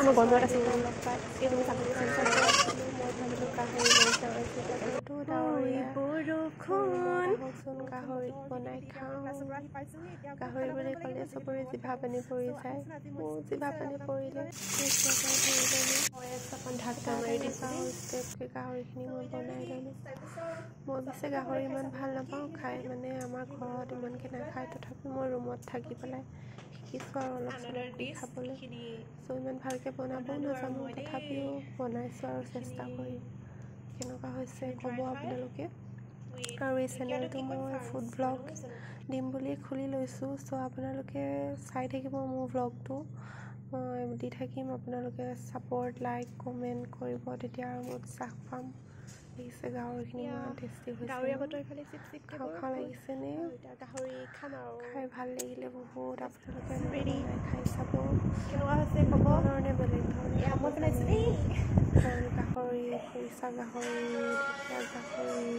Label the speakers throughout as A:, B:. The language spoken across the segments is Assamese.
A: মই গন্ধত আছোঁ
B: মই ভাবিলোঁ গাহৰি লৈ যাওঁ বৰষুণ গাহৰিত বনাই খাওঁ গাহৰি বুলি ক'লে চবৰে জিভা পানী পৰি যায় মোৰ জিভা পানী পৰিলে ঢাকা মাৰি দিছোঁ গাহৰিখিনি মই বনাই ল'লোঁ মই পিছে গাহৰি ইমান ভাল নাপাওঁ খাই মানে আমাৰ ঘৰত ইমানকৈ নাখায় তথাপি মই ৰুমত থাকি পেলাই শিকিছোঁ আৰু অলপ চলপ খাবলৈ চ' ইমান ভালকৈ বনাবও নাজানো তথাপিও বনাইছোঁ আৰু চেষ্টা কৰি কেনেকুৱা হৈছে ক'ব আপোনালোকে আৰু এই চেনেলটো মই ফুড ব্লগ দিম বুলি খুলি লৈছোঁ চ' আপোনালোকে চাই থাকিব মোৰ ব্লগটো মই দি থাকিম আপোনালোকে ছাপৰ্ট লাইক কমেণ্ট কৰিব তেতিয়া আৰু মই উৎসাহ পাম দেখিছে গাহৰিখিনি ইমান টেষ্টি হৈছে খাওঁ লাগিছেনে গাহৰি খাম আৰু খাই ভাল লাগিলে বহুত আপোনালোকে বনাই খাই চাব
A: কেনেকুৱা হৈছে ক'ব
B: ধৰণে বেলেগ ধৰণে
A: মই বনাইছোঁ
B: গাহৰি খৰিচা গাহৰি ঢেকীয়া গাহৰি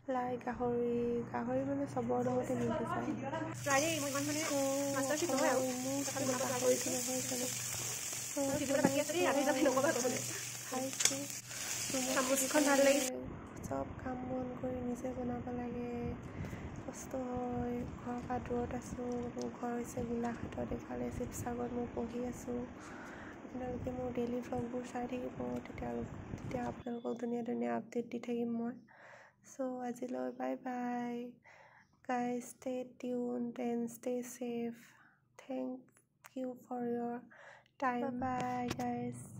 B: লাই গাহৰি মানে চবৰ লগতে মিলি যায়
A: চামুচখন ভাল লাগিছে
B: চব কাম বন কৰি নিজে বনাব লাগে কষ্ট হয় ঘৰৰ পৰা দূৰত আছোঁ মোৰ ঘৰ হৈছে গোলাঘাটত এইফালে শিৱসাগৰত মই পঢ়ি আছোঁ আপোনালোকে মোৰ ডেইলি ভ্লগবোৰ চাই থাকিব তেতিয়া আপোনালোকক ধুনীয়া আপডেট দি থাকিম মই চ' আজিলৈ bye bye guys stay tuned and stay safe thank you for your time bye guys